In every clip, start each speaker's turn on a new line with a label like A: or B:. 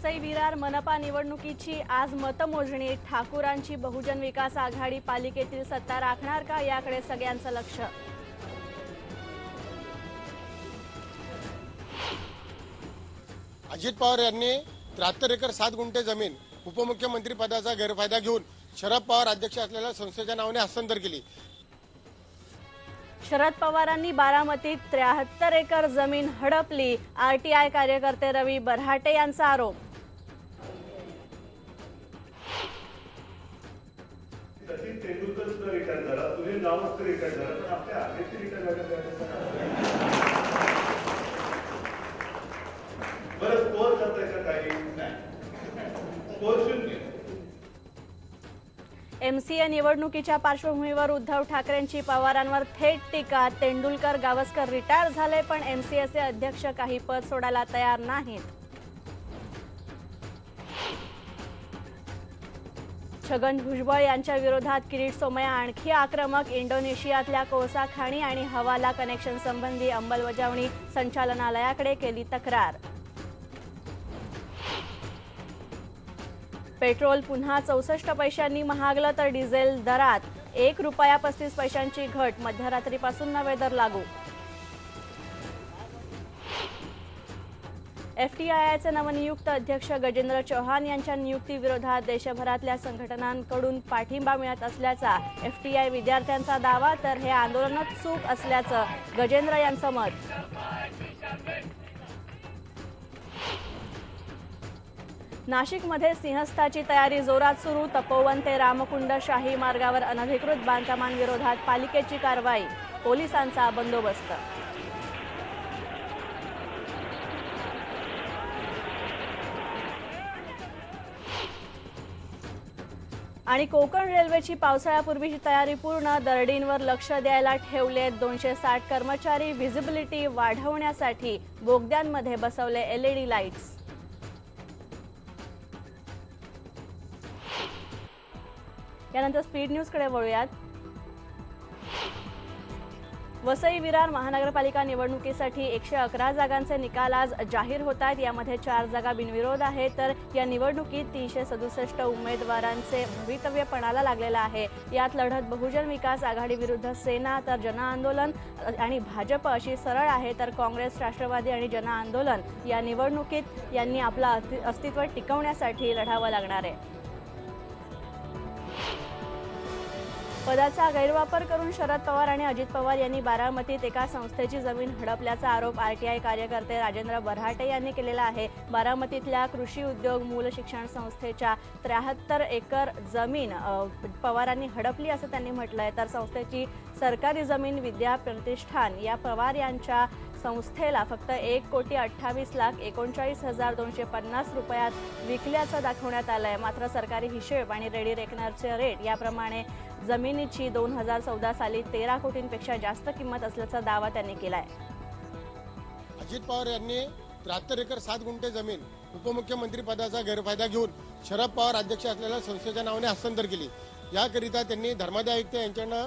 A: वसई विरार मनपा निवडणुकीची आज मतमोजणी। ठाकूरांची बहुजन विकास आघाडी पालिकेतील सत्ता राखणार का, याकडे सगळ्यांचं लक्ष।
B: अजित पवार यांनी 73 एकर 7 गुंठे जमीन उपमुख्यमंत्री पदाचा गैरफायदा घेऊन शरद पवार अध्यक्ष असलेल्या संस्थेच्या नावाने हस्तांतर केली।
A: शरद पवारांनी बारामतीत 73 एकर जमीन हडपली। आरटीआय कार्यकर्ते रवी बऱ्हाटे यांचा आरोप।
C: सचिन तेंडुलकर सुद्धा रिटायर झाला, सुनील गावस्कर रिटायर झाला, पण आपल्या आधीचे रिटायर बरं स्कोर करताय का काही नाही, स्कोर 0।
A: एमसीए निवडणुकीच्या पार्श्वभूमीवर उद्धव ठाकरेंची पवारांवर थेट टीका। तेंडुलकर गावस्कर रिटायर झाले, पण एमसीएचे अध्यक्ष काही पद सोडायला तयार नाहीत। छगन भुजबळ यांच्या विरोधात किरीट सोमय्या आणखी आक्रमक। इंडोनेशियातल्या कोळसा खाणी आणि हवाला कनेक्शन संबंधी अंमलबजावणी संचालनालयाकडे केली तक्रार। पेट्रोल पुन्हा 64 पैशांनी महागलं तर डिझेल दरात 1 रुपया 35 पैशांची घट। मध्यरात्रीपासून नवे दर लागू। एफटीआयआयचे नवनियुक्त अध्यक्ष गजेंद्र चौहान यांच्या नियुक्तीविरोधात देशभरातल्या संघटनांकडून पाठिंबा मिळत असल्याचा एफटीआय विद्यार्थ्यांचा दावा, तर हे आंदोलनच चूक असल्याचं गजेंद्र यांचं मत। नाशिकमध्ये सिंहस्थाची तयारी जोरात सुरू। तपोवन ते रामकुंड शाही मार्गावर अनधिकृत बांधकामांविरोधात पालिकेची कारवाई, पोलिसांचा बंदोबस्त। आणि कोकण रेल्वेची पावसाळ्यापूर्वीची तयारी पूर्ण। दरडींवर लक्ष द्यायला ठेवले 260 कर्मचारी। व्हिजिबिलिटी वाढवण्यासाठी बोगद्यांमध्ये बसवले एलईडी लाईट्स। यानंतर स्पीड न्यूजकडे वळूयात। वसई विरार महानगरपालिका निवडणुकीसाठी 111 जागांचे निकाल आज जाहीर होत आहेत। यामध्ये 4 जागा बिनविरोध आहेत, तर या निवडणुकीत 367 उमेदवारांचे भवितव्य पणाला लागलेलं आहे। यात लढत बहुजन विकास आघाडी विरुद्ध सेना, तर जनआंदोलन आणि भाजप अशी सरळ आहे, तर काँग्रेस, राष्ट्रवादी आणि जनआंदोलन या निवडणुकीत यांनी आपला अस्तित्व टिकवण्यासाठी लढावं लागणार आहे। पदाचा गैरवापर करून शरद पवार आणि अजित पवार यांनी बारामतीत एका संस्थेची जमीन हडपल्याचा आरोप आरटीआय कार्यकर्ते राजेंद्र बऱ्हाटे यांनी केलेला आहे। बारामतीतल्या कृषी उद्योग मूल शिक्षण संस्थेच्या 73 एकर जमीन पवारांनी हडपली असं त्यांनी म्हटलंय, तर संस्थेची सरकारी जमीन विद्या प्रतिष्ठान या पवार यांच्या संस्थेला फक्त 1,28,39,250 रुपयात विकल्याचं दाखवण्यात आलंय। मात्र सरकारी हिशेब आणि रेडी रेकनरचे रेट याप्रमाणे जमिनीची 2014 साली 13 कोटींपेक्षा जास्त किंमत असल्याचा दावा त्यांनी केलाय।
B: अजित पवार यांनी 73 एकर 7 गुंठे जमीन उपमुख्यमंत्री पदाचा गैरफायदा घेऊन शरद पवार अध्यक्ष असलेल्या संस्थेच्या नावाने हस्तांतर केली। याकरिता त्यांनी धर्मादाय आयुक्त यांच्याकडे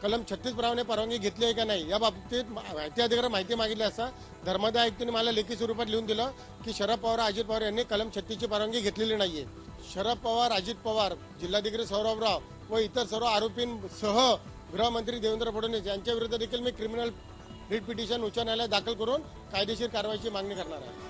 B: कलम 36 प्रमाणे परवानगी घेतली आहे का नाही, या बाबतीत माहिती अधिकाऱ्याला माहिती मागितली असता धर्मादाय आयुक्तांनी मला लेखी स्वरूपात लिहून दिलं की शरद पवार अजित पवार यांनी कलम 36 ची परवानगी घेतलेली नाहीये। शरद पवार, अजित पवार, जिल्हाधिकारी सौरभराव व इतर सर्व आरोपींसह गृहमंत्री देवेंद्र फडणवीस यांच्या विरुद्ध देखील मी क्रिमिनल रिट पिटिशन उच्च न्यायालयात दाखल करून कायदेशीर कारवाईची मागणी करणार आहे।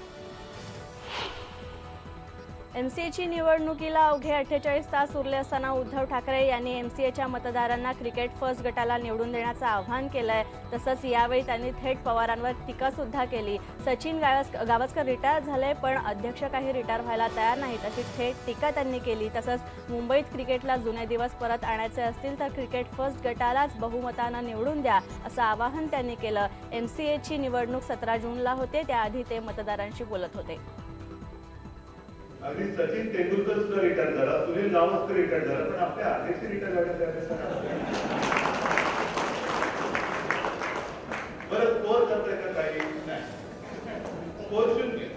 A: एमसीएची निवडणुकीला अवघे 48 तास उरले असताना उद्धव ठाकरे यांनी एमसीएच्या मतदारांना क्रिकेट फर्स्ट गटाला निवडून देण्याचं आवाहन केलंय। तसंच यावेळी त्यांनी थेट पवारांवर टीका सुद्धा केली। सचिन गावस्कर रिटायर झाले, पण अध्यक्ष काही रिटायर व्हायला तयार नाहीत अशी थेट टीका त्यांनी केली। तसंच मुंबईत क्रिकेटला जुने दिवस परत आणायचे असतील तर क्रिकेट फर्स्ट गटालाच बहुमतानं निवडून द्या असं आवाहन त्यांनी केलं। एमसीएची निवडणूक 17 जूनला होते, त्याआधी ते मतदारांशी बोलत होते।
C: अगदी सचिन तेंडुलकर सुद्धा रिटायर झाला, सुनील गावस्कर रिटायर झाला, पण आपल्या आधीचे रिटायर बरं स्कोर करताय का काही नाही, स्कोर 0।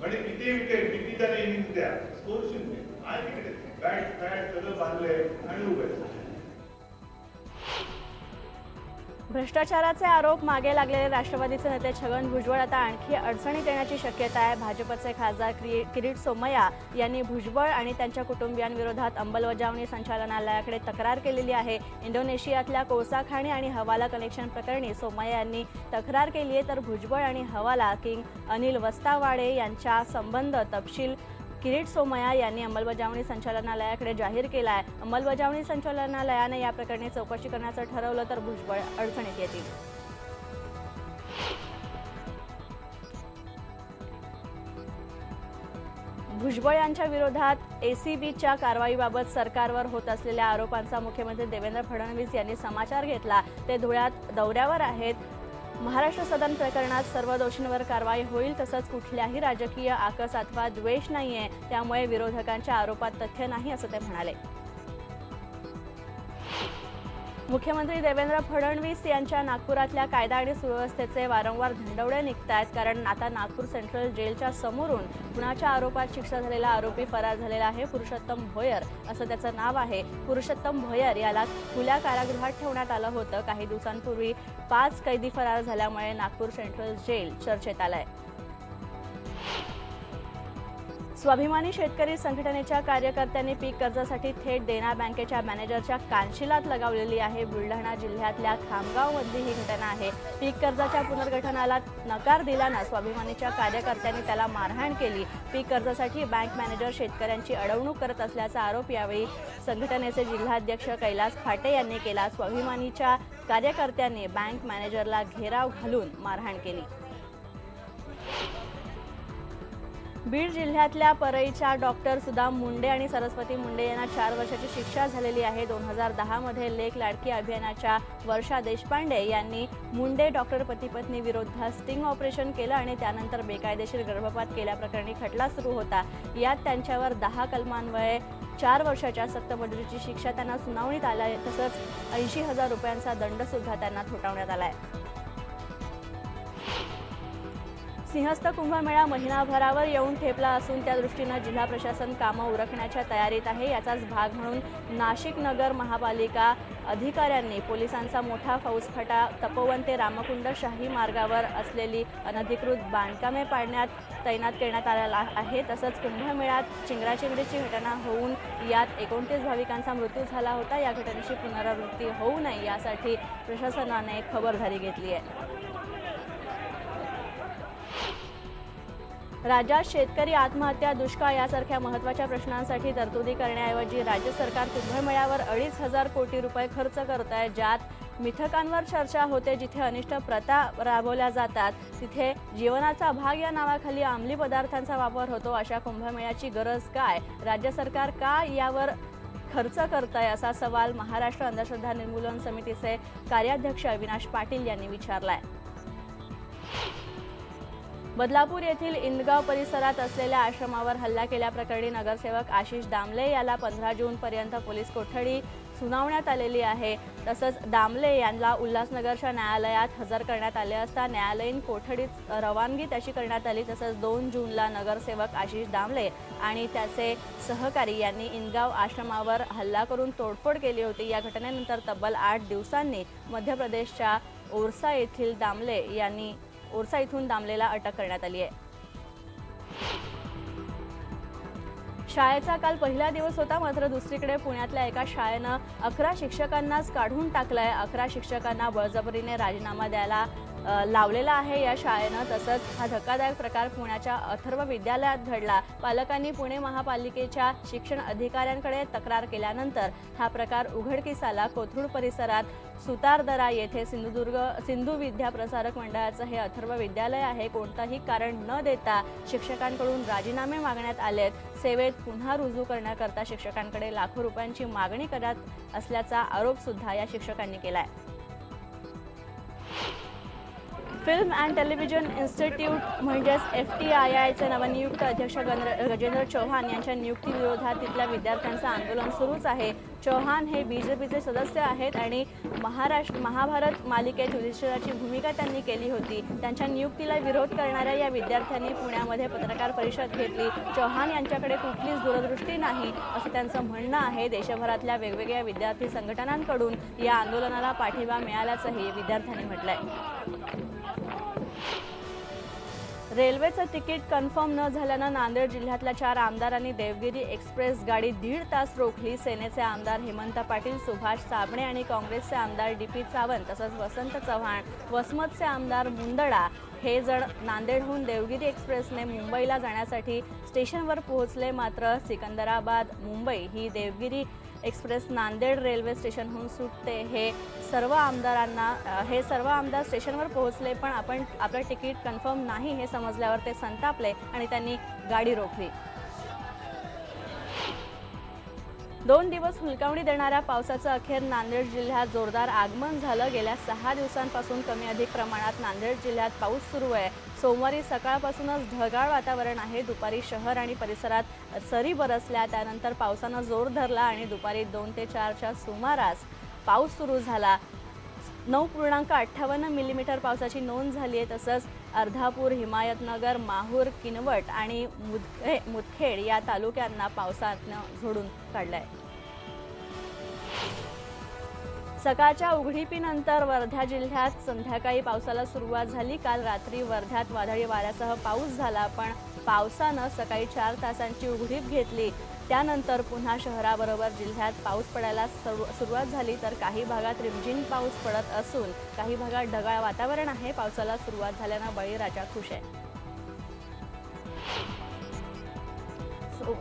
C: म्हणजे किती विकेट, किती त्याने इनिंग्स द्या, स्कोर 0 आहे। विकेट बॅट सगळं बांधलंय आणि उभे।
A: भ्रष्टाचाराचे आरोप मागे लागलेले राष्ट्रवादीचे नेते छगन भुजबळ आता आणखी अडचणीत येण्याची शक्यता आहे। भाजपचे खासदार किरीट सोमय्या यांनी भुजबळ आणि त्यांच्या कुटुंबियांविरोधात अंमलबजावणी संचालनालयाकडे तक्रार केलेली आहे। इंडोनेशियातल्या कोळसा खाणी आणि हवाला कनेक्शन प्रकरणी सोमय्या यांनी तक्रार केली आहे, तर भुजबळ आणि हवाला किंग अनिल वस्तावाडे यांचा संबंध तपशील किरीट सोमय्या यांनी अंमलबजावणी संचालनालयाकडे जाहीर केला आहे। अंमलबजावणी संचालनालयाने या प्रकरणी चौकशी करण्याचं ठरवलं तर भुजबळ अडचणीत येतील। भुजबळ यांच्या विरोधात एसीबीच्या कारवाईबाबत सरकारवर होत असलेल्या आरोपांचा मुख्यमंत्री देवेंद्र फडणवीस यांनी समाचार घेतला। ते धुळ्यात दौऱ्यावर आहेत। महाराष्ट्र सदन प्रकरणात सर्व दोषींवर कारवाई होईल, तसंच कुठल्याही राजकीय आकस अथवा द्वेष नाहीये, त्यामुळे विरोधकांच्या आरोपात तथ्य नाही असं ते म्हणाले। मुख्यमंत्री देवेंद्र फडणवीस यांच्या नागपुरातल्या कायदा आणि सुव्यवस्थेचे वारंवार धंडवडे निघतायत, कारण आता नागपूर सेंट्रल जेलच्या समोरून खुनाच्या आरोपात शिक्षा झालेला आरोपी फरार झालेला आहे। पुरुषोत्तम भोयर असं त्याचं नाव आहे। पुरुषोत्तम भोयर याला खुल्या कारागृहात ठेवण्यात आलं होतं। काही दिवसांपूर्वी 5 कैदी फरार झाल्यामुळे नागपूर सेंट्रल जेल चर्चेत आलंय। स्वाभिमानी शेतकरी संघटनेच्या कार्यकर्त्यांनी पीक कर्जासाठी थेट देना बँकेच्या मॅनेजरच्या कानशिलात लगावलेली आहे। बुलढाणा जिल्ह्यातल्या खामगावमधली ही घटना आहे। पीक कर्जाच्या पुनर्गठनाला नकार दिल्यानं स्वाभिमानीच्या कार्यकर्त्यांनी त्याला मारहाण केली। पीक कर्जासाठी बँक मॅनेजर शेतकऱ्यांची अडवणूक करत असल्याचा आरोप यावेळी संघटनेचे जिल्हाध्यक्ष कैलास फाटे यांनी केला। स्वाभिमानीच्या कार्यकर्त्यांनी बँक मॅनेजरला घेराव घालून मारहाण केली। बीड जिल्ह्यातल्या परईच्या डॉक्टर सुदाम मुंडे आणि सरस्वती मुंडे यांना 4 वर्षाची शिक्षा झालेली आहे। 2010 मध्ये लेक लाडकी अभियानाच्या वर्षा देशपांडे यांनी मुंडे डॉक्टर पती पत्नी विरोधात स्टिंग ऑपरेशन केलं आणि त्यानंतर बेकायदेशीर गर्भपात केल्याप्रकरणी खटला सुरू होता। यात त्यांच्यावर 10 कलमान्वये 4 वर्षाच्या सक्तवसुलीची शिक्षा त्यांना सुनावणीत आली, तसंच 80,000 रुपयांचा दंड सुद्धा त्यांना ठोठावण्यात आलाय। सिंहस्थ कुंभमेळा महिनाभरावर येऊन ठेपला असून त्या दृष्टीनं जिल्हा प्रशासन कामं उरकण्याच्या तयारीत आहे। याचाच भाग म्हणून नाशिक नगर महापालिका अधिकाऱ्यांनी पोलिसांचा मोठा फौजफाटा तपोवन ते रामकुंड शाही मार्गावर असलेली अनधिकृत बांधकामे पाडण्यात तैनात करण्यात आलेला आहे। तसंच कुंभमेळ्यात चिंगराचिंगरीची घटना होऊन यात 29 भाविकांचा मृत्यू झाला होता। या घटनेची पुनरावृत्ती होऊ नये यासाठी प्रशासनाने खबरदारी घेतली आहे। राज्यात शेतकरी आत्महत्या, दुष्काळ यासारख्या महत्त्वाच्या प्रश्नांसाठी तरतुदी करण्याऐवजी राज्य सरकार कुंभमेळ्यावर 2,500 कोटी रुपये खर्च करत आहे, ज्यात मिथकांवर चर्चा होते। जिथे अनिष्ट प्रथा राबवल्या जातात तिथे जीवनाचा भाग या नावाखाली अंमली पदार्थांचा वापर होतो। अशा कुंभमेळ्याची गरज काय? राज्य सरकार का यावर खर्च करतंय असा सवाल महाराष्ट्र अंधश्रद्धा निर्मूलन समितीचे कार्याध्यक्ष अविनाश पाटील यांनी विचारलाय। बदलापूर येथील इंदगाव परिसरात असलेल्या आश्रमावर हल्ला केल्याप्रकरणी नगरसेवक आशिष दामले याला 15 जूनपर्यंत पोलीस कोठडी सुनावण्यात आलेली आहे। तसंच दामले यांना उल्हासनगरच्या न्यायालयात हजर करण्यात आले असता न्यायालयीन कोठडीत रवानगी त्याची करण्यात आली। तसंच 2 जूनला नगरसेवक आशिष दामले आणि त्याचे सहकारी यांनी इंदगाव आश्रमावर हल्ला करून तोडफोड केली होती। या घटनेनंतर तब्बल 8 दिवसांनी मध्य प्रदेशच्या ओरसा इथून दामलेला अटक करण्यात आली आहे। शाळेचा काल पहिला दिवस होता, मात्र दुसरीकडे पुण्यातल्या एका शाळेनं 11 शिक्षकांनाच काढून टाकलंय। 11 शिक्षकांना बळजबरीने राजीनामा द्यायला लावलेला आहे या शाळेनं। तसंच हा धक्कादायक प्रकार पुण्याच्या अथर्व विद्यालयात घडला। पालकांनी पुणे महापालिकेच्या शिक्षण अधिकाऱ्यांकडे तक्रार केल्यानंतर हा प्रकार उघडकीस आला। कोथरूड परिसरात सुतारदरा येथे सिंधू विद्या प्रसारक मंडळाचं हे अथर्व विद्यालय आहे। कोणतंही कारण न देता शिक्षकांकडून राजीनामे मागण्यात आलेत। सेवेत पुन्हा रुजू करण्याकरता शिक्षकांकडे लाखो रुपयांची मागणी करत असल्याचा आरोप सुद्धा या शिक्षकांनी केलाय। फिल्म अँड टेलिव्हिजन इन्स्टिट्यूट म्हणजेच FTIIचे नवनियुक्त अध्यक्ष गजेंद्र चौहान यांच्या नियुक्तीविरोधात तिथल्या विद्यार्थ्यांचं आंदोलन सुरूच आहे. चौहान हे BJPचे सदस्य आहेत आणि महाभारत मालिकेत युधिष्ठिराची भूमिका त्यांनी केली होती. त्यांच्या नियुक्तीला विरोध करणाऱ्या या विद्यार्थ्यांनी पुण्यामध्ये पत्रकार परिषद घेतली. चौहान यांच्याकडे कुठलीच दूरदृष्टी नाही असं त्यांचं म्हणणं आहे. देशभरातल्या वेगवेगळ्या विद्यार्थी संघटनांकडून या आंदोलनाला पाठिंबा मिळाल्याचंही विद्यार्थ्यांनी म्हटलंय. रेल्वेचं तिकीट कन्फर्म न झाल्यानं नांदेड जिल्ह्यातल्या 4 आमदारांनी देवगिरी एक्सप्रेस गाडी 1.5 तास रोखली. सेनेचे आमदार हेमंत पाटील, सुभाष साबणे आणि काँग्रेसचे आमदार DP सावंत तसंच वसंत चव्हाण, वसमतचे आमदार मुंदडा हे जण नांदेडहून देवगिरी एक्सप्रेसने मुंबईला जाण्यासाठी स्टेशनवर पोहोचले. मात्र सिकंदराबाद मुंबई ही देवगिरी एक्सप्रेस नांदेड रेल्वे स्टेशनहून सुटते. हे सर्व आमदार स्टेशनवर पोहोचले पण आपलं तिकीट कन्फर्म नाही हे समजल्यावर ते संतापले आणि त्यांनी गाडी रोखली. 2 दिवस हुलकावणी देणाऱ्या पावसाचं अखेर नांदेड जिल्ह्यात जोरदार आगमन झालं. गेल्या 6 दिवसांपासून कमी अधिक प्रमाणात नांदेड जिल्ह्यात पाऊस सुरू आहे. सोमवारी सकाळपासूनच ढगाळ वातावरण आहे. दुपारी शहर आणि परिसरात सरी बरसल्या. त्यानंतर पावसानं जोर धरला आणि दुपारी 2 ते 4च्या सुमारास पाऊस सुरू झाला. 9.58 मिलीमीटर पावसाची नोंद झाली आहे. तसंच अर्धापूर, हिमायतनगर, माहूर, किनवट आणि मुदखेड या तालुक्यांना पावसानं झोडून काढलंय. सकाळच्या उघडीपीनंतर वर्धा जिल्ह्यात संध्याकाळी पावसाला सुरुवात झाली. काल रात्री वर्ध्यात वादळी वाऱ्यासह पाऊस झाला पण पावसानं सकाळी 4 तासांची उघडीप घेतली. त्यानंतर पुन्हा शहराबरोबर जिल्ह्यात पाऊस पडायला सुरुवात झाली तर काही भागात रिमझिम पाऊस पडत असून काही भागात ढगाळ वातावरण आहे. पावसाला सुरुवात झाल्यानं बळीराजा खुश आहे.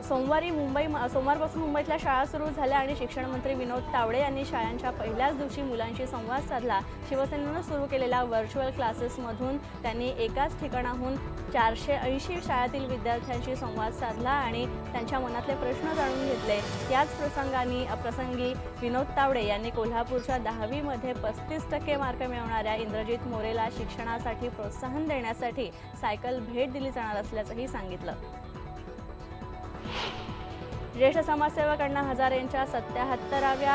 A: सोमवारपासून मुंबईतल्या शाळा सुरू झाल्या आणि शिक्षण मंत्री विनोद तावडे यांनी शाळांच्या पहिल्याच दिवशी मुलांशी संवाद साधला. शिवसेनेनं सुरू केलेल्या व्हर्च्युअल क्लासेसमधून त्यांनी एकाच ठिकाणाहून 480 शाळेतील विद्यार्थ्यांशी संवाद साधला आणि त्यांच्या मनातले प्रश्न जाणून घेतले. याच प्रसंगी विनोद तावडे यांनी कोल्हापूरच्या 10वीमध्ये 35% मार्क मिळवणाऱ्या इंद्रजित मोरेला शिक्षणासाठी प्रोत्साहन देण्यासाठी सायकल भेट दिली जाणार असल्याचंही सांगितलं. ज्येष्ठ समाजसेवक अण्णा हजारे यांच्या 77व्या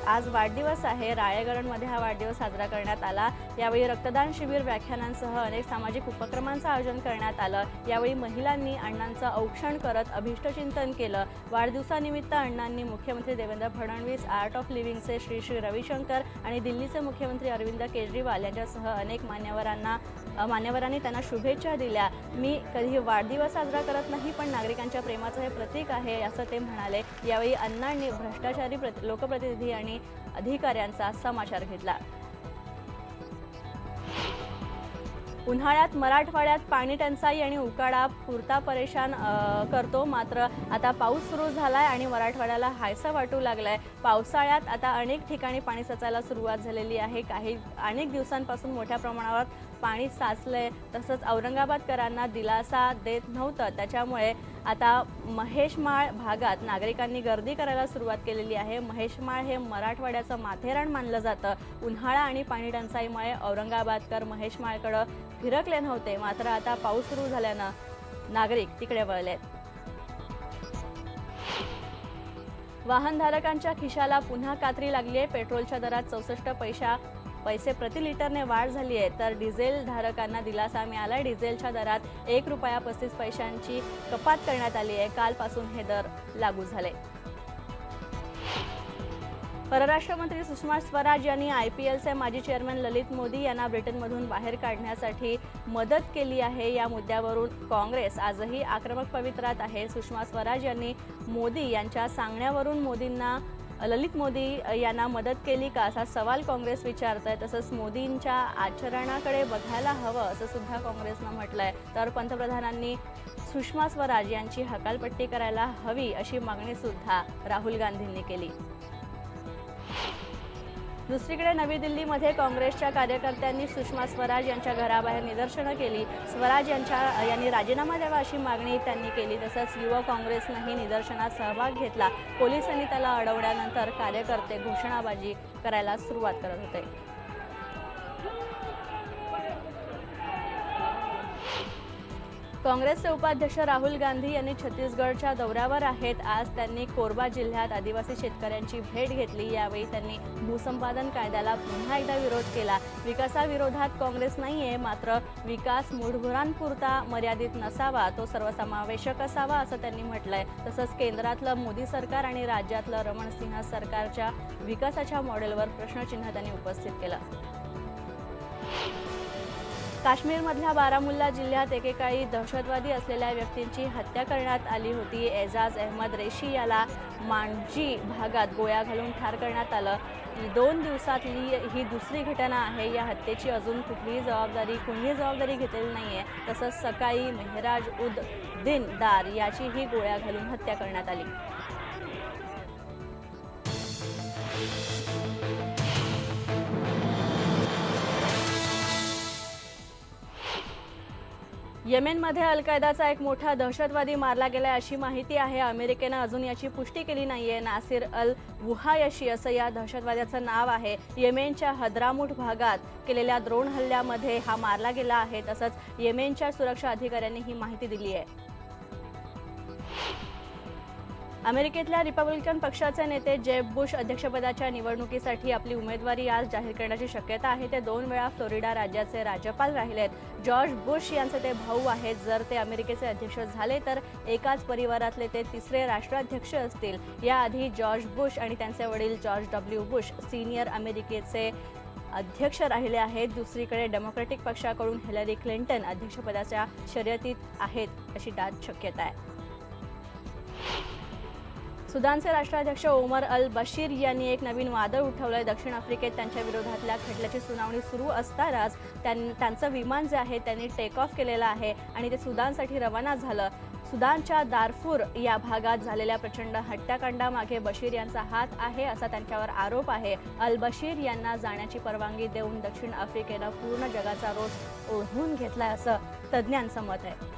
A: आज वाढदिवस आहे. राळेगणमध्ये हा वाढदिवस साजरा करण्यात आला. यावेळी रक्तदान शिबिर, व्याख्यानांसह अनेक सामाजिक उपक्रमांचं आयोजन करण्यात आलं. यावेळी महिलांनी अण्णांचं औक्षण करत अभिष्टचिंतन केलं. वाढदिवसानिमित्त अण्णांनी मुख्यमंत्री देवेंद्र फडणवीस, आर्ट ऑफ लिव्हिंगचे श्री रविशंकर आणि दिल्लीचे मुख्यमंत्री अरविंद केजरीवाल यांच्यासह अनेक मान्यवरांनी त्यांना शुभेच्छा दिल्या. मी कधी वाढदिवस साजरा करत नाही पण नागरिकांच्या प्रेमाचं हे प्रतीक आहे असं ते म्हणाले. यावेळी अण्णांनी भ्रष्टाचारी लोकप्रतिनिधी आणि अधिकाऱ्यांचा समाचार घेतला. उन्हाळ्यात मराठवाड्यात पाणी टंचाई आणि उकाडा पुरता परेशान करतो. मात्र आता पाऊस सुरू झालाय आणि मराठवाड्याला हायसं वाटू लागलंय. पावसाळ्यात आता अनेक ठिकाणी पाणी साचायला सुरुवात झालेली आहे. अनेक दिवसांपासून मोठ्या प्रमाणावर पाणी साचलंय. तसंच औरंगाबादकरांना दिलासा देत नव्हतं. त्याच्यामुळे आता महेशमाळ भागात नागरिकांनी गर्दी करायला सुरुवात केलेली आहे. महेशमाळ हे मराठवाड्याचं माथेरान मानलं जातं. उन्हाळा आणि पाणी टंचाईमुळे औरंगाबादकर महेशमाळकडे फिरकले नव्हते. मात्र आता पाऊस सुरू झाल्यानं नागरिक तिकडे वळलेत. वाहनधारकांच्या खिशाला पुन्हा कात्री लागली आहे. पेट्रोलच्या दरात 64 पैसे प्रति लिटरने वाढ झाली आहे तर डिझेल धारकांना दिलासा मिळाला. डिझेलच्या दरात ₹1.35 कपात करण्यात आली आहे. कालपासून हे दर लागू झाले. परराष्ट्र मंत्री सुषमा स्वराज यांनी IPLचे माजी चेअरमन ललित मोदी यांना ब्रिटनमधून बाहेर काढण्यासाठी मदत केली आहे. या मुद्द्यावरून काँग्रेस आजही आक्रमक पवित्र्यात आहे. सुषमा स्वराज यांनी मोदी यांच्या सांगण्यावरून ललित मोदी यांना मदत केली का असा सवाल काँग्रेस विचारतंय. तसंच मोदींच्या आचरणाकडे बघायला हवं असं सुद्धा काँग्रेसनं म्हटलंय. तर पंतप्रधानांनी सुषमा स्वराज यांची हकालपट्टी करायला हवी अशी मागणी सुद्धा राहुल गांधींनी केली. दुसरीकडे नवी दिल्लीमध्ये काँग्रेसच्या कार्यकर्त्यांनी सुषमा स्वराज यांच्या घराबाहेर निदर्शनं केली. स्वराज यांनी राजीनामा द्यावा अशी मागणी त्यांनी केली. तसंच युवा काँग्रेसनंही निदर्शनात सहभाग घेतला. पोलिसांनी त्याला अडवल्यानंतर कार्यकर्ते घोषणाबाजी करायला सुरुवात करत होते. काँग्रेसचे उपाध्यक्ष राहुल गांधी यांनी छत्तीसगडच्या दौऱ्यावर आहेत. आज त्यांनी कोरबा जिल्ह्यात आदिवासी शेतकऱ्यांची भेट घेतली. यावेळी त्यांनी भूसंपादन कायद्याला पुन्हा एकदा विरोध केला. विकासाविरोधात काँग्रेस नाहीये, मात्र विकास मूढभुरांपुरता मर्यादित नसावा, तो सर्वसमावेशक असावा असं त्यांनी म्हटलंय. तसंच केंद्रातलं मोदी सरकार आणि राज्यातलं रमण सिंह सरकारच्या विकासाच्या मॉडेलवर प्रश्नचिन्ह त्यांनी उपस्थित केलं. काश्मीरमधल्या बारामुल्ला जिल्ह्यात एकेकाळी दहशतवादी असलेल्या व्यक्तींची हत्या करण्यात आली होती. एजाज अहमद रेशी याला मांडजी भागात गोळ्या घालून ठार करण्यात आलं. 2 दिवसातली ही दुसरी घटना आहे. या हत्येची अजून कुणीही जबाबदारी घेतलेली नाहीये. तसंच सकाळी मेहराज उद दिन दार याचीही गोळ्या घालून हत्या करण्यात आली. येमेनमध्ये अल कायदाचा एक मोठा दहशतवादी मारला गेला अशी माहिती आहे. अमेरिकेनं अजून याची पुष्टी केली नाहीये. नासिर अल वुहायशी असं या दहशतवाद्याचं नाव आहे. येमेनच्या हद्रामुट भागात केलेल्या ड्रोन हल्ल्यामध्ये हा मारला गेला आहे. तसंच येमेनच्या सुरक्षा अधिकाऱ्यांनी ही माहिती दिली आहे. अमेरिकेतल्या रिपब्लिकन पक्षाचे नेते जेब बुश अध्यक्षपदाच्या निवडणुकीसाठी आपली उमेदवारी आज जाहीर करण्याची शक्यता आहे. ते 2 वेळा फ्लोरिडा राज्याचे राज्यपाल राहिलेत. जॉर्ज बुश यांचे ते भाऊ आहेत. जर ते अमेरिकेचे अध्यक्ष झाले तर एकाच परिवारातले ते तिसरे राष्ट्राध्यक्ष असतील. याआधी जॉर्ज बुश आणि त्यांचे वडील जॉर्ज डब्ल्यू बुश सिनियर अमेरिकेचे अध्यक्ष राहिले आहेत. दुसरीकडे डेमोक्रॅटिक पक्षाकडून हिलरी क्लिंटन अध्यक्षपदाच्या शर्यतीत आहेत अशी दाट शक्यता आहे. सुदानचे राष्ट्राध्यक्ष ओमर अल बशीर यांनी एक नवीन वादळ उठवलंय. दक्षिण आफ्रिकेत त्यांच्या विरोधातल्या खटल्याची सुनावणी सुरू असतानाच त्यांचं विमान जे आहे त्यांनी टेक ऑफ केलेलं आहे आणि ते सुदानसाठी रवाना झालं. सुदानच्या दारफूर या भागात झालेल्या प्रचंड हत्याकांडामागे बशीर यांचा हात आहे असा त्यांच्यावर आरोप आहे. अल बशीर यांना जाण्याची परवानगी देऊन दक्षिण आफ्रिकेनं पूर्ण जगाचा रोष ओढून घेतलाय असं तज्ज्ञांचं मत आहे.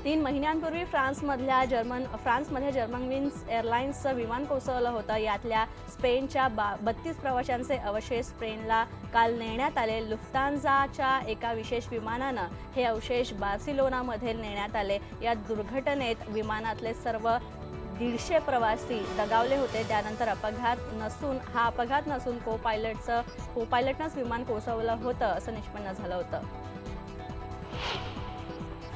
A: 3 महिन्यांपूर्वी फ्रान्समध्ये जर्मनविंग्स एअरलाइन्सचं विमान कोसळलं होतं. यातल्या स्पेनच्या 32 प्रवाशांचे अवशेष स्पेनला काल नेण्यात आले. लुफ्तांझाच्या एका विशेष विमानानं हे अवशेष बार्सिलोनामध्ये नेण्यात आले. या दुर्घटनेत विमानातले सर्व 150 प्रवासी दगावले होते. त्यानंतर हा अपघात नसून को पायलटनंच विमान कोसळलं होतं असं निष्पन्न झालं होतं.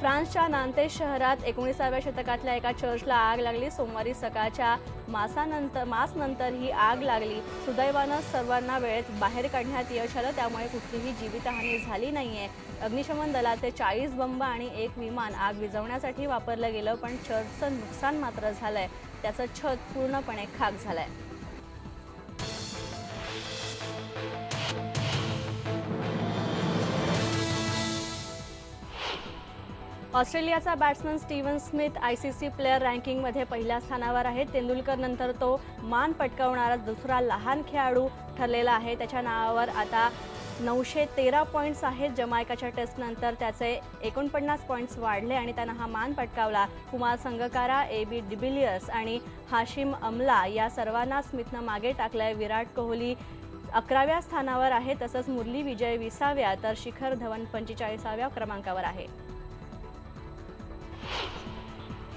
A: फ्रान्सच्या नांतेस शहरात 19व्या शतकातल्या एका चर्चला आग लागली. सोमवारी सकाळच्या मासनंतर ही आग लागली. सुदैवानं सर्वांना वेळेत बाहेर काढण्यात यश आलं, त्यामुळे कुठलीही जीवितहानी झाली नाहीये. अग्निशमन दलाचे 40 बंब आणि एक विमान आग विझवण्यासाठी वापरलं गेलं, पण चर्चचं नुकसान मात्र झालंय. त्याचं छत पूर्णपणे खाक झालंय. ऑस्ट्रेलियाचा batsman Steven Smith ICC player रँकिंगमध्ये पहिल्या स्थानावर आहे. तेंडुलकरनंतर तो मान पटकावणारा दुसरा लहान खेळाडू ठरलेला आहे. त्याच्या नावावर आता 913 पॉईंट्स आहेत. जमैकाच्या टेस्टनंतर त्याचे 49 पॉईंट्स वाढले आणि त्यानं हा मान पटकावला. कुमार संगकारा, AB डिबिलियर्स आणि हाशिम अमला या सर्वांना स्मिथनं मागे टाकलंय. विराट कोहली 11व्या स्थानावर आहे. तसंच मुरली विजय 20व्या तर शिखर धवन 45व्या क्रमांकावर आहे.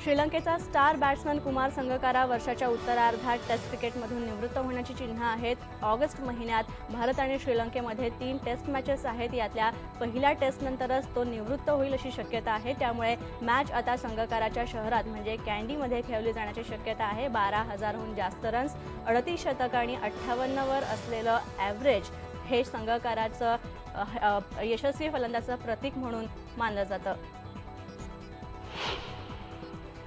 A: श्रीलंकेचा स्टार बॅट्समन कुमार संगकारा वर्षाच्या उत्तरार्धात टेस्ट क्रिकेटमधून निवृत्त होण्याची चिन्ह आहेत. ऑगस्ट महिन्यात भारत आणि श्रीलंकेमध्ये 3 टेस्ट मॅचेस आहेत. यातल्या पहिल्या टेस्टनंतरच तो निवृत्त होईल अशी शक्यता आहे. त्यामुळे मॅच आता संगकाराच्या शहरात म्हणजे कँडीमध्ये खेळवली जाण्याची शक्यता आहे. 12,000हून जास्त रन्स, 38 शतक आणि 58वर असलेलं ॲव्हरेज हे संगकाराचं यशस्वी फलंदाजाचं प्रतीक म्हणून मानलं जातं.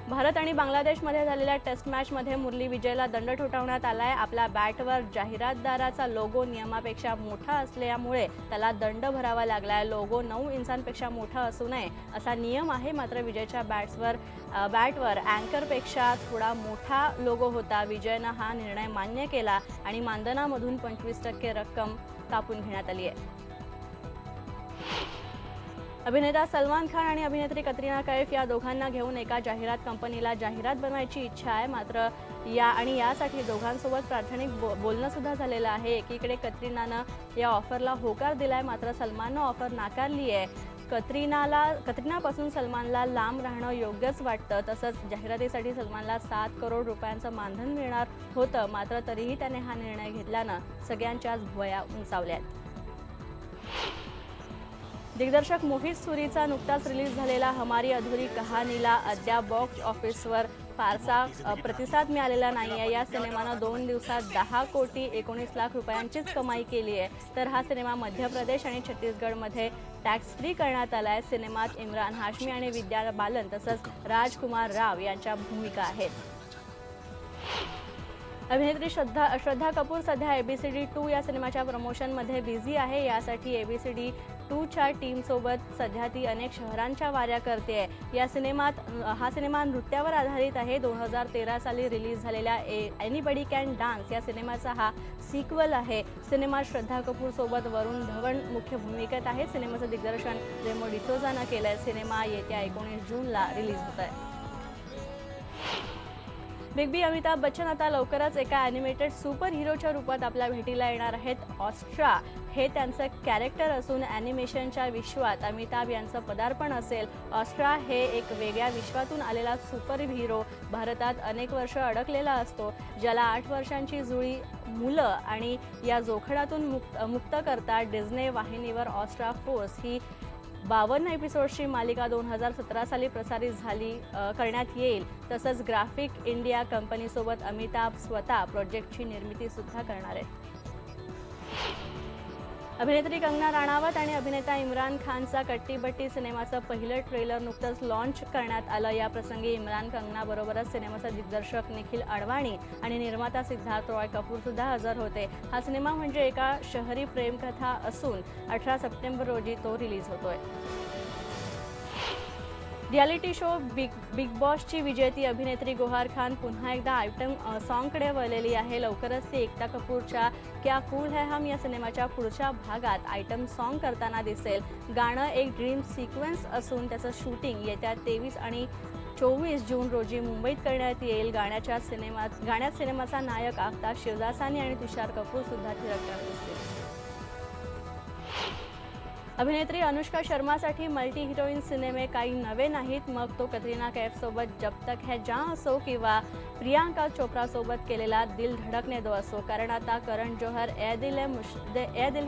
A: भारत आणि बांगलादेशमध्ये झालेल्या टेस्ट मॅचमध्ये मुरली विजयला दंड ठोठावण्यात आलाय. आपल्या बॅटवर जाहिरातदाराचा लोगो नियमापेक्षा मोठा असल्यामुळे त्याला दंड भरावा लागलाय. लोगो 9 इंचांपेक्षा मोठा असू नये असा नियम आहे, मात्र विजयच्या बॅटवर अँकरपेक्षा थोडा मोठा लोगो होता. विजयनं हा निर्णय मान्य केला आणि मानधनामधून 25% रक्कम कापून घेण्यात आली आहे. अभिनेता सलमान खान आणि अभिनेत्री कतरिना कैफ या दोघांना घेऊन एका जाहिरात कंपनीला जाहिरात बनवायची इच्छा आहे. मात्र यासाठी दोघांसोबत प्राथमिक बोलणं सुद्धा झालेलं आहे. एकीकडे कतरिनानं या ऑफरला होकार दिलाय, मात्र सलमाननं ऑफर नाकारली आहे. कतरिनापासून सलमानला लांब राहणं योग्यच वाटतं. तसंच जाहिरातीसाठी सलमानला 7 करोड रुपयांचं मानधन मिळणार होतं. मात्र तरीही त्याने हा निर्णय घेतल्यानं सगळ्यांच्याच भुवया उंचावल्यात. दिग्दर्शक मोहित सुरीचा नुकताच रिलीज झालेला हमारी अधुरी कहानीला अद्याप बॉक्स ऑफिसवर फारसा प्रतिसाद मिळालेला नाहीये. या सिनेमानं 2 दिवसात 10 कोटी 19 लाख रुपयांचीच कमाई केली आहे. तर हा सिनेमा मध्य प्रदेश आणि छत्तीसगडमध्ये टॅक्स फ्री करण्यात आलाय. सिनेमात इम्रान हाशमी आणि विद्या बालन तसंच राजकुमार राव यांच्या भूमिका आहेत. अभिनेत्री श्रद्धा कपूर सध्या ABCD 2 या सिनेमाच्या प्रमोशनमध्ये बिझी आहे. यासाठी ABCD 2च्या टीमसोबत सध्या ती अनेक शहरांच्या वाऱ्या करते. हा सिनेमा नृत्यावर आधारित आहे. 2013 साली रिलीज झालेल्या एनीबडी कॅन डान्स या सिनेमाचा हा सिक्वल आहे. सिनेमात श्रद्धा कपूर सोबत वरुण धवन मुख्य भूमिकेत आहे. सिनेमाचं दिग्दर्शन रेमो डिसोझानं केलंय. सिनेमा येत्या 19 जूनला रिलीज होत आहे. बिग बी अमिताभ बच्चन आता लवकरच एका ॲनिमेटेड सुपर हिरोच्या रूपात आपल्या भेटीला येणार आहेत. ऑस्ट्रा हे त्यांचं कॅरेक्टर असून ॲनिमेशनच्या विश्वात अमिताभ यांचं पदार्पण असेल. ऑस्ट्रा हे एक वेगळ्या विश्वातून आलेला सुपर हिरो भारतात अनेक वर्ष अडकलेला असतो, ज्याला 8 वर्षांची जुळी मुलं आणि या जोखडातून मुक्त करतात. डिझने वाहिनीवर ऑस्ट्रा फोर्स ही 52 एपिसोड्सची मालिका 2017 साली प्रसारित करण्यात येईल. तसंच ग्राफिक इंडिया कंपनीसोबत अमिताभ स्वतः प्रोजेक्टची निर्मिती सुद्धा करणार आहे. अभिनेत्री कंगना राणावत आणि अभिनेता इम्रान खानचा कट्टी बट्टी सिनेमाचं पहिलं ट्रेलर नुकतंच लॉन्च करण्यात आलं. या प्रसंगी इम्रान कंगनाबरोबरच सिनेमाचा दिग्दर्शक निखिल अडवाणी आणि निर्माता सिद्धार्थ रॉय कपूर सुद्धा हजर होते. हा सिनेमा म्हणजे एका शहरी प्रेमकथा असून 18 सप्टेंबर रोजी तो रिलीज होतोय. रियालिटी शो बिग बॉसची विजेती अभिनेत्री गोहार खान पुन्हा एकदा आयटम सॉन्गकडे वळलेली आहे. लवकरच ती एकता कपूरच्या क्या कूल है हम या सिनेमाच्या पुढच्या भागात आयटम सॉन्ग करताना दिसेल. गाणं एक ड्रीम सिक्वेन्स असून त्याचं शूटिंग येत्या 23 आणि 24 जून रोजी मुंबईत करण्यात येईल. गाण्यात सिनेमाचा नायक आफ्ताब शिवदासानी आणि तुषार कपूर सुद्धा थिरकताना दिसतील. अभिनेत्री अनुष्का शर्मासाठी मल्टी हिरोईन सिनेमे काही नवे नाहीत. मग तो कतरिना कैफ सोबत जब तक है जहां असो किंवा प्रियांका चोप्रा सोबत केलेला दिल धडकने दो असो. कारण आता करण जोहर ए दिल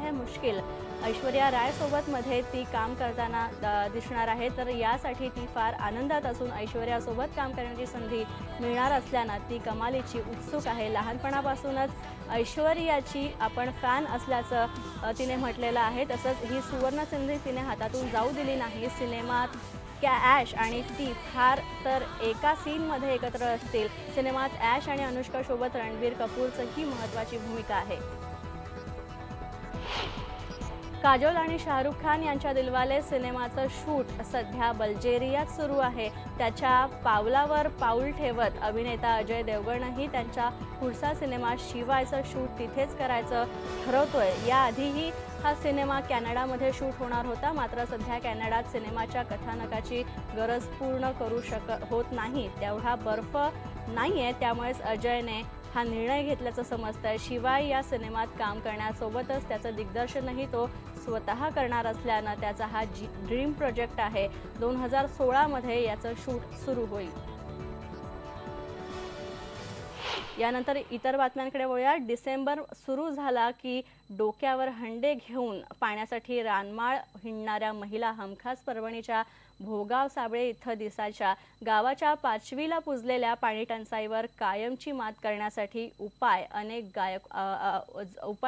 A: है मुश्किल ऐश्वर्या राय सोबत मध्ये ती काम करताना दिसणार आहे. तर यासाठी ती फार आनंदात असून ऐश्वर्यासोबत काम करण्याची संधी मिळणार असल्यानं ती कमालीची उत्सुक आहे. लहानपणापासूनच ऐश्वर्याची आपण फॅन असल्याचं तिने म्हटलेलं आहे. तसंच ही सुवर्ण संधी तिने हातातून जाऊ दिली नाही. सिनेमात ॲश आणि ती फार तर एका सीनमध्ये एकत्र असतील. सिनेमात ॲश आणि अनुष्कासोबत रणबीर कपूरचंही महत्त्वाची भूमिका आहे. काजोल आणि शाहरुख खान यांच्या दिलवाले सिनेमाचं शूट सध्या बल्गेरियात सुरू आहे. त्याच्या पावलावर पाऊल ठेवत अभिनेता अजय देवगणही त्यांच्या पुढचा सिनेमा शिवायचं शूट तिथेच करायचं ठरवतोय. याआधीही हा सिनेमा कॅनडामध्ये शूट होणार होता. मात्र सध्या कॅनडात सिनेमाच्या कथानकाची गरज पूर्ण होत नाही. तेवढा बर्फ नाहीये. त्यामुळेच अजयने हा निर्णय घेतल्याचं समजतंय. शिवाय या सिनेमात काम करण्यासोबतच त्याचं दिग्दर्शनही तो स्वतः करणार असल्यानं त्याचा हा ड्रीम प्रोजेक्ट आहे. 2016 मध्ये याचं शूट सुरू होईल. यानंतर इतर बातम्यांकडे वळूया. डिसेंबर सुरू झाला की डोक्यावर हंडे घेऊन पाण्यासाठी रानमाळ हिंडणाऱ्या महिला हमखास परभणीच्या भोगाव साबळे इथं दिसायच्या. गावाच्या 5वीला पुजलेल्या पाणी टंचाईवर कायमची मात करण्यासाठी उपाय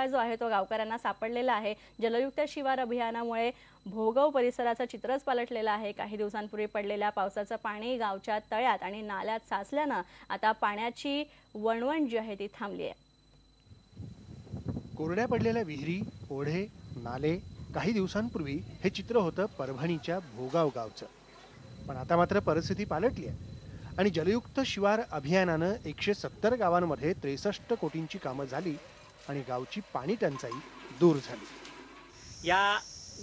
A: जो आहे तो गावकऱ्यांना सापडलेला आहे. जलयुक्त शिवार अभियानामुळे भोगाव परिसराचं चित्रच पालटलेलं आहे. काही दिवसांपूर्वी पडलेल्या पावसाचं पाणी गावच्या तळ्यात आणि नाल्यात साचल्यानं आता पाण्याची वणवण जी आहे ती थांबली आहे.
D: कोरड्या पडलेल्या विहिरी, ओढे, नाले काही दिवसांपूर्वी हे चित्र होतं परभणीच्या भोगाव गावचं. पण आता मात्र परिस्थिती पालटली आहे आणि जलयुक्त शिवार अभियानानं 170 गावांमध्ये 63 कोटींची कामं झाली आणि गावची पाणी टंचाई दूर झाली.
E: या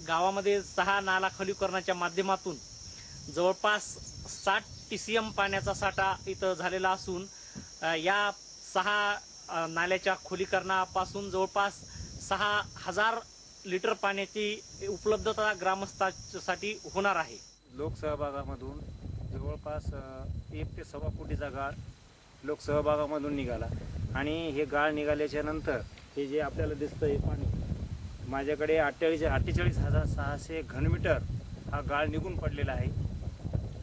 E: गावामध्ये 6 नाला खलीकरणाच्या माध्यमातून जवळपास 60 TCM पाण्याचा साठा इथं झालेला असून या 6 नाल्याच्या खोलीकरणापासून जवळपास 6000 लिटर पाण्याची उपलब्धता ग्रामस्थांसाठी होणार आहे.
F: लोकसहभागामधून जवळपास 1 ते 1.25 कोटीचा गाळ लोकसहभागामधून निघाला आणि हे गाळ निघाल्याच्या नंतर हे जे आपल्याला दिसतं हे पाणी माझ्याकडे 48,600 घनमीटर हा गाळ निघून पडलेला आहे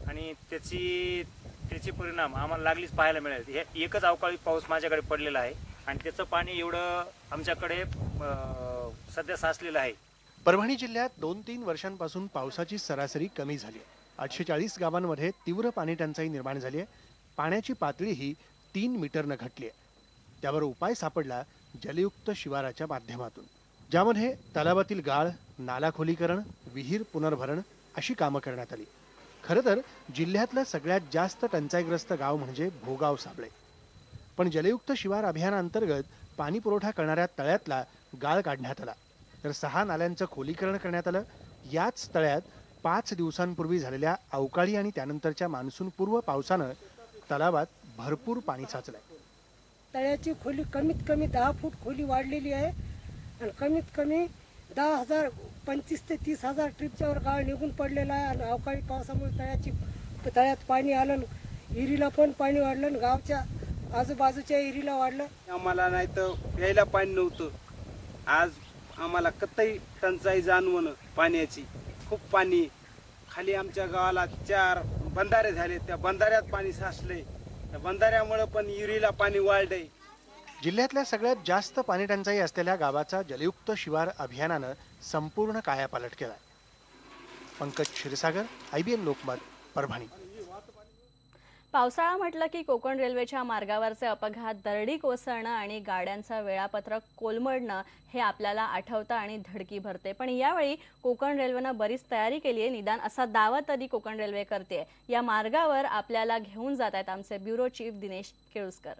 F: आणि त्याचे परिणाम आम्हाला लागलीच पाहायला मिळेल. हे एकच अवकाळी पाऊस माझ्याकडे पडलेला आहे आणि त्याचं पाणी एवढं आमच्याकडे सध्या साचलेलं आहे.
D: परभणी जिल्ह्यात 2-3 वर्षांपासून पावसाची सरासरी कमी झाली आहे. 840 गावांमध्ये तीव्र पाणी टंचाई निर्माण झाली आहे. पाण्याची पातळीही 3 मीटरनं घटली आहे. त्यावर उपाय सापडला जलयुक्त शिवाराच्या माध्यमातून, ज्यामध्ये तलावातील गाळ, नाला खोलीकरण, विहीर पुनर्भरण अशी कामं करण्यात आली. खरं तर जिल्ह्यातलं सगळ्यात जास्त टंचाईग्रस्त गाव म्हणजे भोगाव साबळे. पण जलयुक्त शिवार अभियानाअंतर्गत पाणी पुरवठा करणाऱ्या तळ्यातला गाळ काढण्यात आला, तर 6 नाल्यांचं खोलीकरण करण्यात आलं. याच तळ्यात 5 दिवसांपूर्वी झालेल्या अवकाळी आणि त्यानंतरच्या मान्सूनपूर्व पावसानं तलावात भरपूर पाणी साचलंय.
G: तळ्याची खोली कमीत कमी 10 फूट खोली वाढलेली आहे आणि कमीत कमी 10,000 25 ते 30,000 ट्रिपच्या वर गाळ निघून पडलेला आहे आणि अवकाळी पावसामुळे तळ्यात पाणी आलं, विहिरीला पण पाणी वाढलं आणि गावच्या आजूबाजूच्या विहिरीला वाढलं.
H: आम्हाला नाही तर प्यायला पाणी नव्हतं. आज आम्हाला कतई टंचाई जाणवणं पाण्याची. खूप पाणी खाली आमच्या गावाला 4 बंधारे झाले, त्या बंधाऱ्यात पाणी साचले. त्या बंधाऱ्यामुळे पण विहिरीला पाणी वाढलंय.
D: जिल्ह्यातल्या सगळ्यात जास्त पाणी टंचाई असलेल्या गावाचा जलयुक्त शिवार अभियानानं संपूर्ण कायापालट केलाय. पंकज क्षीरसागर, IBN लोकमत, परभणी.
A: पावसाळा म्हटलं की कोकण रेल्वेच्या मार्गावरचे अपघात, दरडी कोसळणं आणि गाड्यांचं वेळापत्रक कोलमडणं हे आपल्याला आठवतं आणि धडकी भरते. पण यावेळी कोकण रेल्वेनं बरीच तयारी केली आहे, निदान असा दावा तरी कोकण रेल्वे करते. या मार्गावर आपल्याला घेऊन जात आहेत आमचे ब्युरो चीफ दिनेश केळुसकर.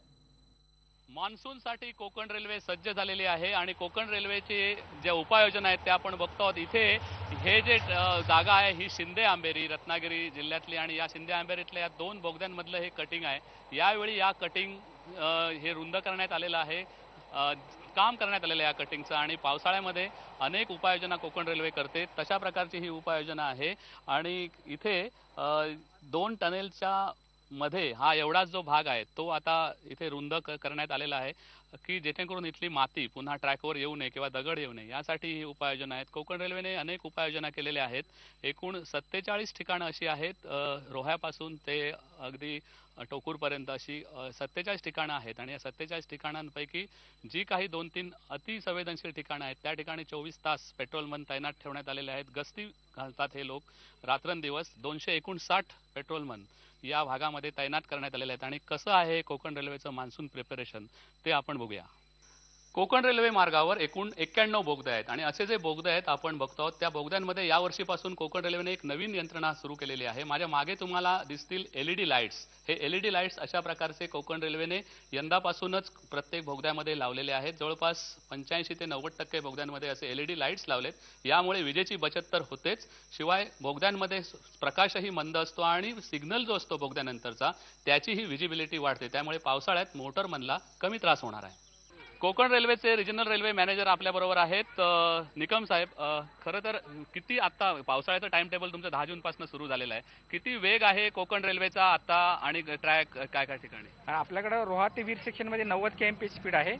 I: मान्सूनसाठी कोकण रेल्वे सज्ज झालेली आहे आणि कोकण रेल्वेचे ज्या उपाययोजना आहेत त्या आपण बघतो आहोत. इथे हे जे जागा आहे ही शिंदे आंबेरी रत्नागिरी जिल्ह्यातली आणि या शिंदे आंबेरीतल्या या 2 बोगद्यांमधलं हे कटिंग आहे. यावेळी या कटिंग हे रुंद करण्यात आलेलं आहे, काम करण्यात आलेलं आहे या कटिंगचं आणि पावसाळ्यामध्ये अनेक उपाययोजना कोकण रेल्वे करते. तशा प्रकारची ही उपाययोजना आहे आणि इथे 2 टनेलच्या मध्ये हा एवढाच जो भाग आहे तो आता इथे रुंद करण्यात आलेला आहे की जेणेकरून इथली माती पुन्हा ट्रॅकवर येऊ नये किंवा दगड येऊ नये यासाठी ही उपाययोजना आहेत. कोकण रेल्वेने अनेक उपाययोजना केलेल्या आहेत. एकूण 47 ठिकाणं अशी आहेत, रोह्यापासून ते अगदी टोकूरपर्यंत अशी 47 ठिकाणं आहेत आणि या 47 ठिकाणांपैकी जी काही 2-3 अतिसंवेदनशील ठिकाणं आहेत त्या ठिकाणी 24 तास पेट्रोलमन तैनात ठेवण्यात आलेले आहेत. गस्ती घालतात हे लोक रात्रंदिवस. 259 पेट्रोलमन या भागामध्ये तैनात करण्यात आलेले आहेत. आणि कसं आहे कोकण रेल्वेचं मान्सून प्रिपरेशन ते आपण बघूया. कोकण रेल्वे मार्गावर एकूण 91 बोगदे आहेत आणि असे जे बोगदे आहेत आपण बघतो आहोत त्या बोगद्यांमध्ये यावर्षीपासून कोकण रेल्वेने एक नवीन यंत्रणा सुरू केलेली आहे. माझ्या मागे तुम्हाला दिसतील LED लाईट्स. हे LED लाईट्स अशा प्रकारचे कोकण रेल्वेने यंदापासूनच प्रत्येक बोगद्यामध्ये लावलेले आहेत. जवळपास 85 ते 90% बोगद्यांमध्ये असे LED लाईट्स लावलेत. यामुळे विजेची बचत तर होतेच, शिवाय बोगद्यांमध्ये प्रकाशही मंद असतो आणि सिग्नल जो असतो बोगद्यानंतरचा त्याचीही विजिबिलिटी वाढते. त्यामुळे पावसाळ्यात मोटरमनला कमी त्रास होणार आहे. कोकण रेल्वेचे रिजनल रेल्वे मॅनेजर आपल्याबरोबर आहेत. निकम साहेब, खरं तर किती आता पावसाळ्याचं टाइम टेबल तुमचं 10 जूनपासून सुरू झालेलं आहे, किती वेग आहे कोकण रेल्वेचा आता आणि ट्रॅक काय काय ठिकाणी?
J: आपल्याकडे रोहा ते वीर सेक्शनमध्ये 90 kmph स्पीड आहे.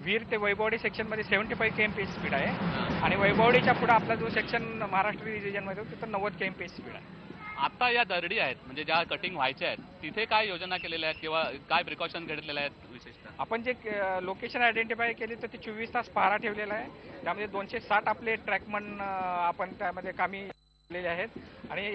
J: वीर ते वैभवडी सेक्शनमध्ये 75 kmph स्पीड आहे आणि वैभवडीच्या पुढे आपला जो सेक्शन महाराष्ट्र रिजनमध्ये तिथं 90 kmph स्पीड आहे.
I: आता या दरडी आहेत म्हणजे ज्या कटिंग व्हायच्या आहेत तिथे काय योजना केलेल्या आहेत किंवा काय प्रिकॉशन घेतलेल्या आहेत? विशेषतः
J: आपण जे लोकेशन आयडेंटिफाय केली तर ते 24 तास पहारा ठेवलेला आहे. त्यामध्ये 260 आपले ट्रॅकमन आपण त्यामध्ये कामी केलेले आहेत आणि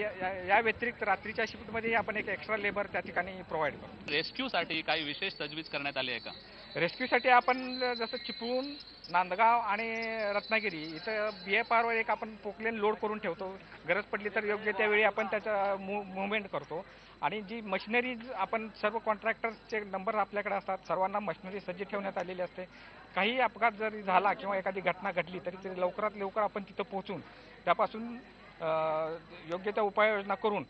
J: या व्यतिरिक्त रात्रीच्या शिफ्टमध्ये आपण एक एक्स्ट्रा लेबर त्या ठिकाणी प्रोव्हाइड करतो.
I: रेस्क्यूसाठी काही विशेष तजवीज करण्यात आली आहे का?
J: रेस्क्यूसाठी आपण जसं चिपळूण, नांदगाव आणि रत्नागिरी इथं BFRवर एक आपण पोकलेन लोड करून ठेवतो. गरज पडली तर योग्य त्यावेळी आपण त्याचा मुवमेंट करतो. आणि जी मशिनरीज आपण सर्व कॉन्ट्रॅक्टर्सचे नंबर आपल्याकडे असतात, सर्वांना मशिनरी सज्ज ठेवण्यात आलेली असते. काही अपघात जरी झाला किंवा एखादी घटना घडली तरी ते लवकरात लवकर आपण तिथं पोहोचून त्यापासून योग्य त्या उपाययोजना करून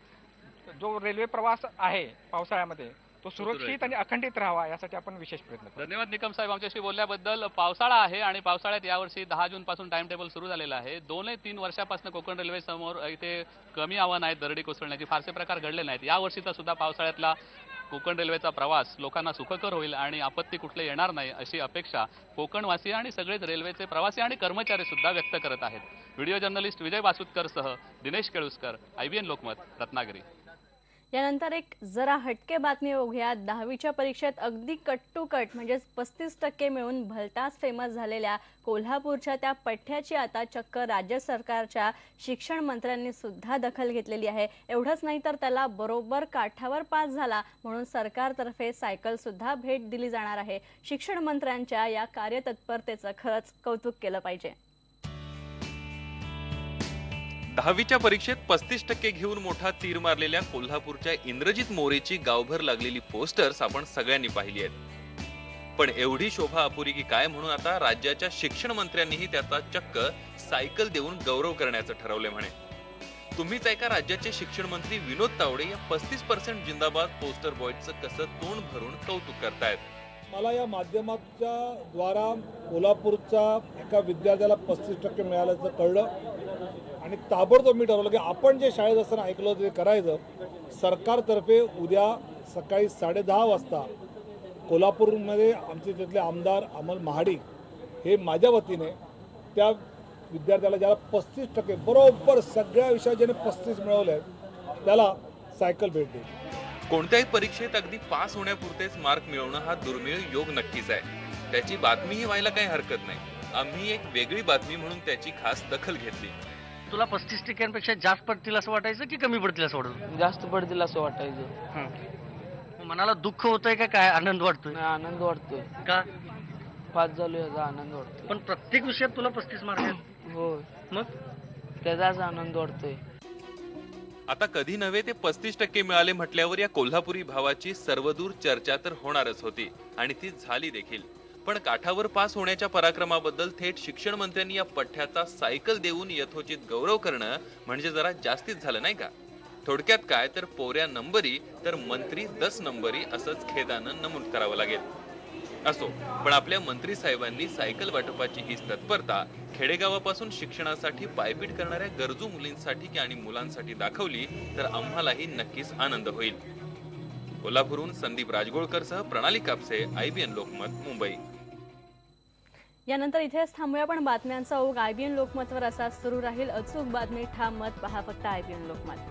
J: जो रेल्वे प्रवास आहे पावसाळ्यामध्ये तो सुरक्षित आणि अखंडित राहावा यासाठी आपण विशेष प्रयत्न करू.
I: धन्यवाद निकम साहेब आमच्याशी बोलल्याबद्दल. पावसाळा आहे आणि पावसाळ्यात यावर्षी 10 जून पासून टाइम टेबल सुरू झालेलं आहे. 2-3 वर्षापासून कोकण रेल्वे समोर इथे कमी आव्हान आहेत दरडी कोसळण्याची, फारसे प्रकार घडले नाहीत. यावर्षीचा सुद्धा पावसाळ्यातला कोकण रेल्वेचा प्रवास लोकांना सुखकर होईल आणि आपत्ती कुठले येणार नाही अशी अपेक्षा कोकणवासी आणि सगळेच रेल्वेचे प्रवासी आणि कर्मचारी सुद्धा व्यक्त करत आहेत. व्हिडिओ जर्नलिस्ट विजय बासुतकरसह दिनेश केळुसकर, IBN लोकमत, रत्नागिरी.
A: यानंतर एक जरा हटके बातमी बघूया. 10वीच्या परीक्षेत अगदी कट टू कट म्हणजेच 35% मिळून भलताच फेमस झालेल्या कोल्हापूरच्या त्या पठ्ठ्याची आता चक्क राज्य सरकारच्या शिक्षण मंत्र्यांनी सुद्धा दखल घेतलेली आहे. एवढंच नाही तर त्याला बरोबर काठावर पास झाला म्हणून सरकारतर्फे सायकल सुद्धा भेट दिली जाणार आहे. शिक्षण मंत्र्यांच्या या कार्यतत्परतेचं खरंच कौतुक केलं पाहिजे.
K: 10वीच्या परीक्षेत 35% घेऊन मोठा तीर मारलेल्या कोल्हापूरच्या इंद्रजित मोरेची गावभर लागलेली पोस्टर्स आपण सगळ्यांनी पाहिली आहेत. पण एवढी शोभा अपुरी की काय म्हणून आता राज्याच्या शिक्षण मंत्र्यांनीही त्याचा चक्क सायकल देऊन गौरव करण्याचं ठरवले म्हणे. तुम्हीच ऐका राज्याचे शिक्षण मंत्री विनोद तावडे या 35% जिंदाबाद पोस्टर बॉयचं कसं तोंड भरून कौतुक करतायत.
L: मला या माध्यमाच्या द्वारा कोल्हापूरच्या एका विद्यार्थ्याला 35% मिळाल्याचं कळलं आणि ताबडतोब मी ठरवलं की आपण जे शाळेत असताना ऐकलं होतं ते करायचं. सरकारतर्फे उद्या सकाळी 10:30 वाजता कोल्हापूरमध्ये आमचे तिथले आमदार अमल महाडिक हे माझ्या वतीने त्या विद्यार्थ्याला ज्याला 35% बरोबर सगळ्या विषयात ज्याने 35 मिळवले त्याला सायकल भेट देईल.
K: कोणत्याही परीक्षेत अगदी पास होण्यापुरतेच मार्क मिळवणं हा दुर्मिळ योग नक्कीच आहे. त्याची बातमीही व्हायला काही हरकत नाही. आम्ही एक वेगळी बातमी म्हणून त्याची खास दखल घेतली.
M: तुला 35%पेक्षा जास्त पडतील असं वाटायचं की कमी पडतील असं वाटतं?
N: जास्त पडतील असं वाटायचं.
M: मनाला दुःख होतंय का काय आनंद वाटतोय?
N: आनंद वाटतोय.
M: का?
N: पास झालो याचा आनंद वाटतोय.
M: पण प्रत्येक विषयात तुला 35 मार्क आहेत.
N: हो,
M: मग
N: त्याचाच आनंद वाटतोय.
K: आता कधी नव्हे ते 35% मिळाले म्हटल्यावर या कोल्हापुरी भावाची सर्वदूर चर्चा तर होणारच होती आणि ती झाली देखील. पण काठावर पास होण्याच्या पराक्रमाबद्दल थेट शिक्षण मंत्र्यांनी या पठ्ठ्याचा सायकल देऊन यथोचित गौरव करणं म्हणजे जरा जास्तीच झालं नाही का? थोडक्यात काय तर पोऱ्या नंबरी तर मंत्री 10 नंबरी असंच खेदानं नमूद करावं लागेल. असो, पण आपल्या मंत्री साहेबांनी सायकल वाटपाची ही तत्परता खेडेगावापासून शिक्षणासाठी पायपीट करणाऱ्या गरजू मुलींसाठी आणि मुलांसाठी दाखवली तर आम्हालाही नक्कीच आनंद होईल. कोल्हापूरहून संदीप राजगोळकरसह प्रणाली कापसे, IBN लोकमत, मुंबई.
A: यानंतर इथेच थांबूया, पण बातम्यांचा ओघ IBN लोकमतवर असाच सुरू राहील. अचूक बातमी, ठाम मत, पहा फक्त IBN लोकमत.